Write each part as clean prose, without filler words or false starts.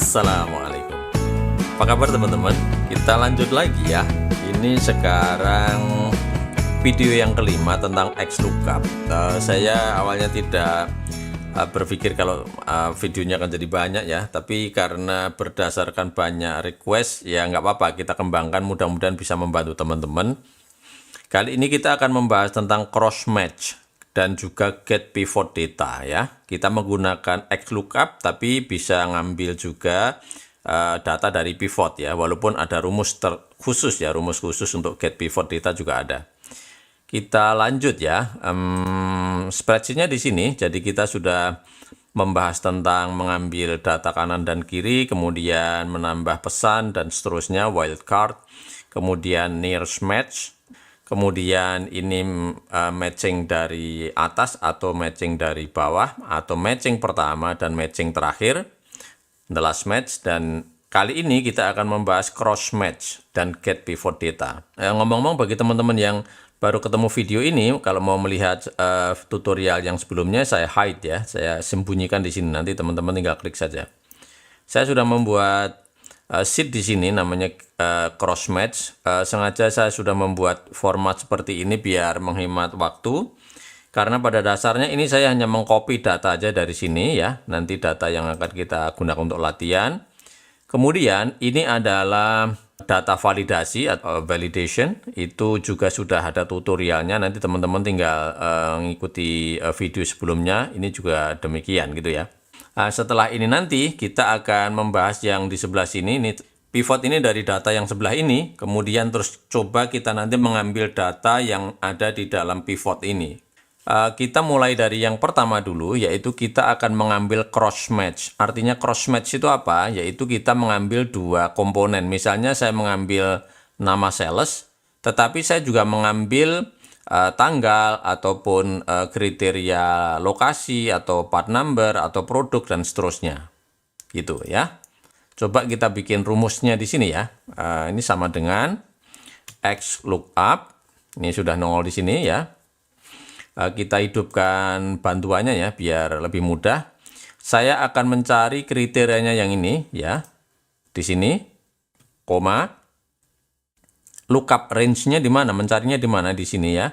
Assalamualaikum. Apa kabar teman-teman? Kita lanjut lagi ya. Ini sekarang video yang kelima tentang XLOOKUP. Saya awalnya tidak berpikir kalau videonya akan jadi banyak ya, tapi karena berdasarkan banyak request ya nggak apa-apa, kita kembangkan, mudah-mudahan bisa membantu teman-teman. Kali ini kita akan membahas tentang cross match dan juga get pivot data ya. Kita menggunakan XLOOKUP tapi bisa ngambil juga data dari pivot ya, walaupun ada rumus khusus ya, rumus khusus untuk get pivot data juga ada. Kita lanjut ya, spreadsheetnya di sini. Jadi kita sudah membahas tentang mengambil data kanan dan kiri, kemudian menambah pesan dan seterusnya, wildcard, kemudian nearest match. Kemudian ini matching dari atas atau matching dari bawah, atau matching pertama dan matching terakhir, the last match. Dan kali ini kita akan membahas cross match dan get pivot data. Ngomong-ngomong, bagi teman-teman yang baru ketemu video ini, kalau mau melihat tutorial yang sebelumnya, saya hide ya, saya sembunyikan di sini. Nanti teman-teman tinggal klik saja. Saya sudah membuat sheet di sini namanya cross match. Sengaja saya sudah membuat format seperti ini biar menghemat waktu, karena pada dasarnya ini saya hanya mengcopy data aja dari sini ya, nanti data yang akan kita gunakan untuk latihan. Kemudian ini adalah data validasi atau validation, itu juga sudah ada tutorialnya, nanti teman-teman tinggal mengikuti video sebelumnya, ini juga demikian gitu ya. Setelah ini nanti kita akan membahas yang di sebelah sini. Ini pivot ini dari data yang sebelah ini, kemudian terus coba kita nanti mengambil data yang ada di dalam pivot ini. Kita mulai dari yang pertama dulu, yaitu kita akan mengambil cross match. Artinya cross match itu apa? Yaitu kita mengambil dua komponen. Misalnya saya mengambil nama sales, tetapi saya juga mengambil tanggal ataupun kriteria lokasi atau part number atau produk dan seterusnya gitu ya. Coba kita bikin rumusnya di sini ya. Ini sama dengan XLOOKUP, ini sudah nongol di sini ya. Kita hidupkan bantuannya ya biar lebih mudah. Saya akan mencari kriterianya yang ini ya, di sini koma, lookup range-nya di mana? Mencarinya di mana? Di sini ya.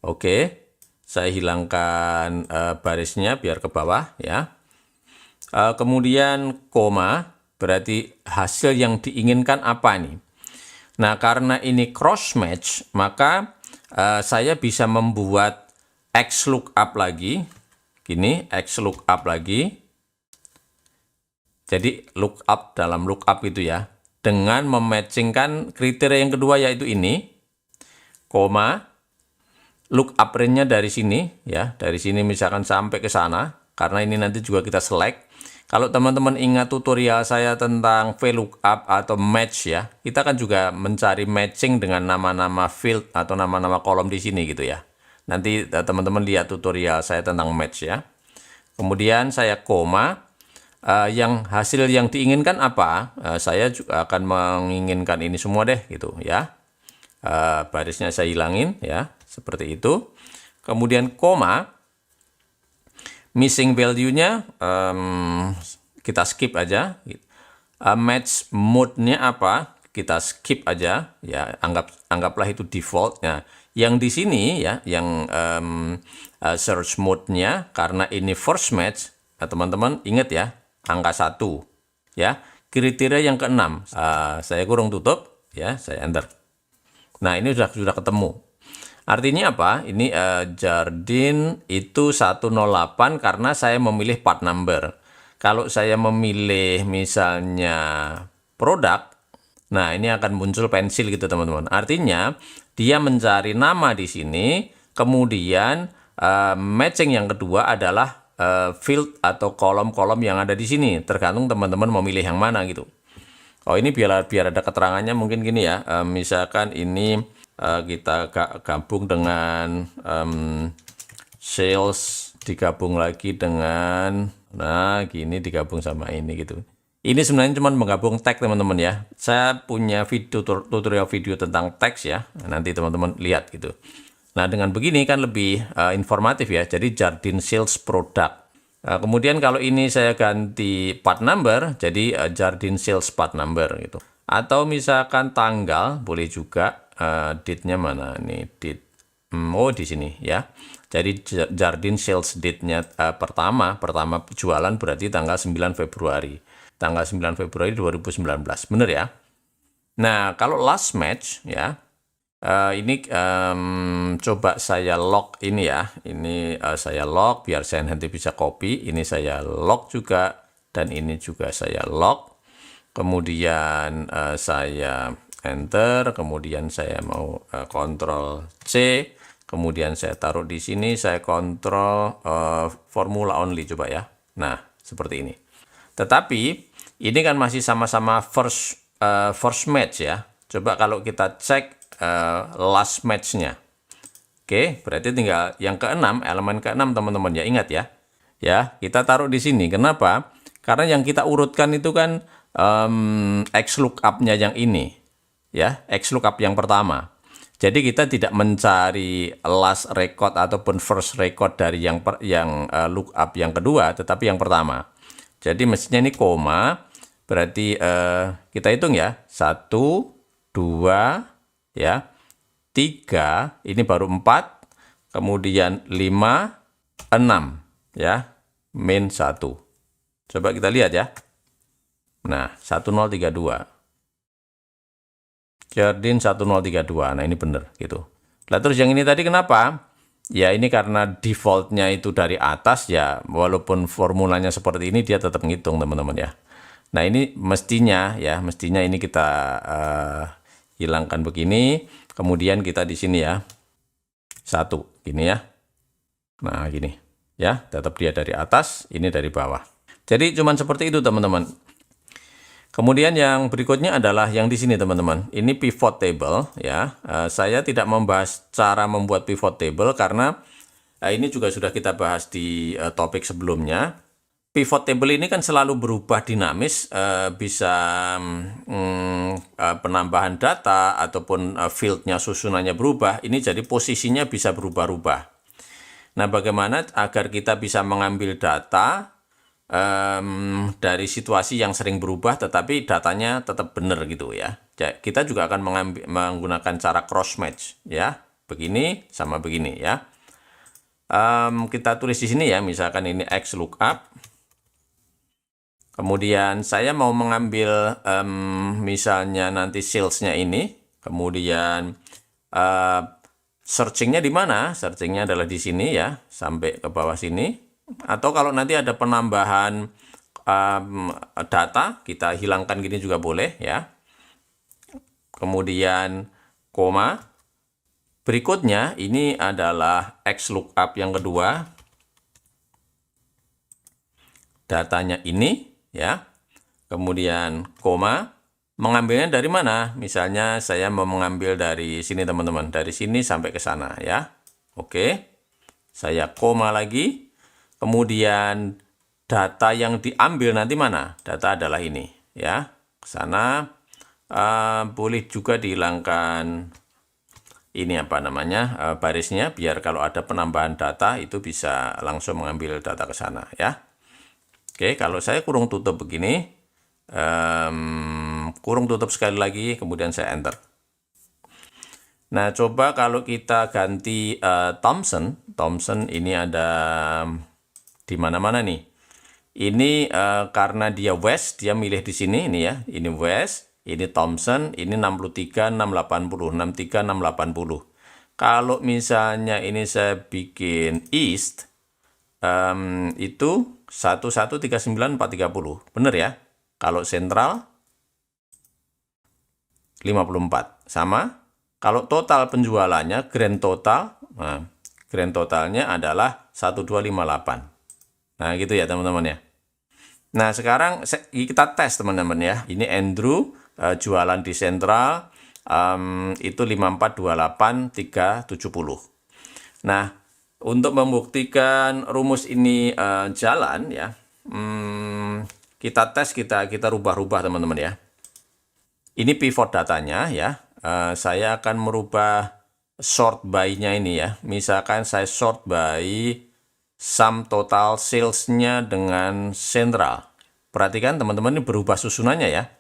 Oke, saya hilangkan barisnya biar ke bawah ya. Kemudian koma, berarti hasil yang diinginkan apa nih? Nah, karena ini cross match, maka saya bisa membuat XLOOKUP lagi. Gini, XLOOKUP lagi. Jadi lookup dalam lookup itu ya, dengan mematchingkan kriteria yang kedua yaitu ini, koma, lookup range-nya dari sini ya, dari sini misalkan sampai ke sana, karena ini nanti juga kita select. Kalau teman-teman ingat tutorial saya tentang VLOOKUP atau match ya, kita kan juga mencari matching dengan nama-nama field atau nama-nama kolom di sini gitu ya. Nanti teman-teman lihat tutorial saya tentang match ya. Kemudian saya koma, yang hasil yang diinginkan apa? Saya juga akan menginginkan ini semua deh gitu ya. Barisnya saya hilangin ya, seperti itu. Kemudian koma, missing value-nya kita skip aja. Match mode-nya apa? Kita skip aja ya, anggaplah itu default. Nah, yang di sini ya, yang search mode-nya, karena ini first match, teman-teman ingat ya, angka 1 ya. Kriteria yang keenam, saya kurung tutup ya, saya enter. Nah, ini sudah ketemu. Artinya apa? Ini Jardine itu 108 karena saya memilih part number. Kalau saya memilih misalnya produk, nah ini akan muncul pensil gitu teman-teman. Artinya dia mencari nama di sini, kemudian matching yang kedua adalah field atau kolom-kolom yang ada di sini. Tergantung teman-teman memilih yang mana gitu. Oh, ini biar ada keterangannya mungkin gini ya. Misalkan ini kita gabung dengan sales, digabung lagi dengan, nah gini digabung sama ini gitu. Ini sebenarnya cuma menggabung tag teman-teman ya. Saya punya tutorial video tentang teks ya. Nanti teman-teman lihat gitu. Nah, dengan begini kan lebih informatif ya. Jadi Jardine Sales Product. Kemudian kalau ini saya ganti part number, jadi Jardine Sales part number gitu. Atau misalkan tanggal, boleh juga. Date-nya mana nih? Date. Oh, di sini ya. Jadi Jardine Sales date-nya pertama jualan berarti tanggal 9 Februari. Tanggal 9 Februari 2019. Bener ya? Nah, kalau last match ya, ini coba saya lock ini ya. Ini saya lock biar saya nanti bisa copy. Ini saya lock juga dan ini juga saya lock. Kemudian saya enter, kemudian saya mau Ctrl C, kemudian saya taruh di sini, saya kontrol formula only coba ya. Nah, seperti ini. Tetapi ini kan masih sama-sama first match ya. Coba kalau kita cek last match-nya. Oke, berarti tinggal yang keenam, elemen keenam teman-teman ya, ingat ya. Ya, kita taruh di sini. Kenapa? Karena yang kita urutkan itu kan XLOOKUP-nya yang ini. Ya, XLOOKUP yang pertama. Jadi kita tidak mencari last record ataupun first record dari yang lookup yang kedua, tetapi yang pertama. Jadi mestinya ini koma, berarti kita hitung ya, 1, 2, ya, 3, ini baru 4, kemudian 5, 6, ya, min 1. Coba kita lihat ya. Nah, 1032. Jardine 1032. Nah, ini benar gitu. Nah, terus yang ini tadi kenapa? Ya, ini karena defaultnya itu dari atas ya, walaupun formulanya seperti ini dia tetap ngitung teman-teman ya. Nah, ini mestinya ini kita hilangkan begini, kemudian kita di sini ya. 1, gini ya. Nah, gini. Ya, tetap dia dari atas, ini dari bawah. Jadi cuman seperti itu teman-teman. Kemudian yang berikutnya adalah yang di sini teman-teman. Ini pivot table ya. Saya tidak membahas cara membuat pivot table karena ini juga sudah kita bahas di topik sebelumnya. Pivot table ini kan selalu berubah dinamis, bisa penambahan data ataupun fieldnya susunannya berubah. Ini jadi posisinya bisa berubah-ubah. Nah, bagaimana agar kita bisa mengambil data dari situasi yang sering berubah tetapi datanya tetap benar gitu ya. Kita juga akan menggunakan cara cross match ya. Begini sama begini ya. Kita tulis di sini ya, misalkan ini XLOOKUP. Kemudian saya mau mengambil misalnya nanti salesnya ini. Kemudian searchingnya di mana? Searchingnya adalah di sini ya, sampai ke bawah sini. Atau kalau nanti ada penambahan data, kita hilangkan gini juga boleh ya. Kemudian koma. Berikutnya ini adalah XLOOKUP yang kedua. Datanya ini ya. Kemudian koma. Mengambilnya dari mana? Misalnya saya mau mengambil dari sini teman-teman, dari sini sampai ke sana ya. Oke. Saya koma lagi. Kemudian data yang diambil nanti mana? Data adalah ini ya. Ke sana boleh juga dihilangkan ini apa namanya? Barisnya biar kalau ada penambahan data itu bisa langsung mengambil data ke sana ya. Oke, kalau saya kurung tutup begini, kurung tutup sekali lagi, kemudian saya enter. Nah, coba kalau kita ganti Thomson ini ada di mana-mana nih. Ini karena dia West, dia milih di sini ini ya. Ini West, ini Thomson, ini 63 680, 63 680. Kalau misalnya ini saya bikin East, itu 1139 430. Bener ya? Kalau Sentral 54. Sama. Kalau total penjualannya grand total, nah, grand totalnya adalah 1258. Nah, gitu ya teman-teman ya. Nah, sekarang kita tes teman-teman ya. Ini Andrew jualan di Sentral itu 5428 370. Nah, untuk membuktikan rumus ini jalan ya, kita tes, kita rubah-rubah teman-teman ya. Ini pivot datanya ya. Saya akan merubah sort by-nya ini ya. Misalkan saya sort by sum total sales-nya dengan sentral. Perhatikan teman-teman, ini berubah susunannya ya.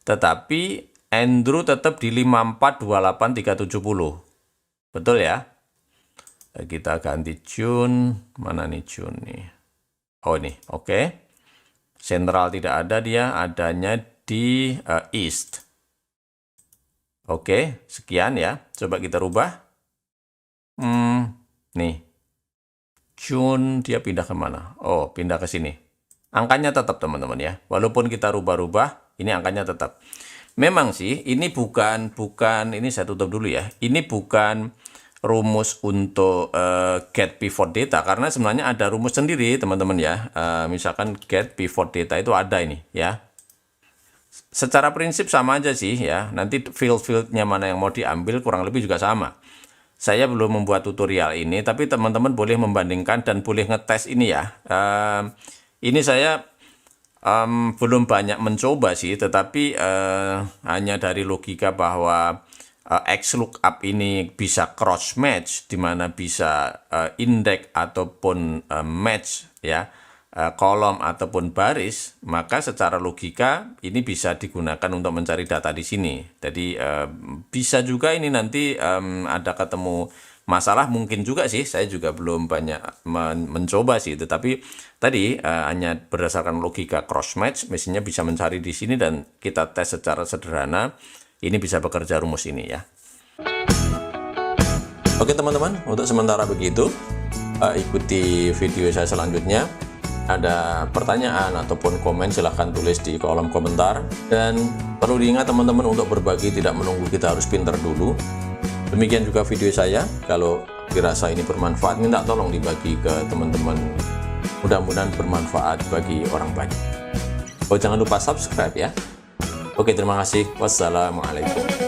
Tetapi Andrew tetap di 5428370. Betul ya? Kita ganti June. Mana nih June nih? Oh ini, oke. Sentral tidak ada dia, adanya di East. Oke, sekian ya. Coba kita rubah. Nih. June dia pindah kemana? Oh, pindah ke sini. Angkanya tetap teman-teman ya. Walaupun kita rubah-rubah, ini angkanya tetap. Memang sih, ini bukan, ini saya tutup dulu ya. Ini bukan rumus untuk get pivot data, karena sebenarnya ada rumus sendiri teman-teman ya. Misalkan get pivot data itu ada ini ya. Secara prinsip sama aja sih ya. Nanti field-fieldnya mana yang mau diambil kurang lebih juga sama. Saya belum membuat tutorial ini, tapi teman-teman boleh membandingkan dan boleh ngetes ini ya. Ini saya belum banyak mencoba sih, tetapi hanya dari logika bahwa XLOOKUP ini bisa cross match, di mana bisa index ataupun match ya, kolom ataupun baris, maka secara logika ini bisa digunakan untuk mencari data di sini. Jadi bisa juga ini nanti ada ketemu masalah, mungkin juga sih, saya juga belum banyak mencoba sih, tetapi tadi hanya berdasarkan logika cross match, mestinya bisa mencari di sini dan kita tes secara sederhana, ini bisa bekerja rumus ini ya. Oke teman-teman, untuk sementara begitu, ikuti video saya selanjutnya. Ada pertanyaan ataupun komen silahkan tulis di kolom komentar, dan perlu diingat teman-teman untuk berbagi tidak menunggu kita harus pinter dulu. Demikian juga video saya, kalau dirasa ini bermanfaat, minta tolong dibagi ke teman-teman, mudah-mudahan bermanfaat bagi orang banyak. Oh, jangan lupa subscribe ya. Oke, terima kasih. Wassalamualaikum.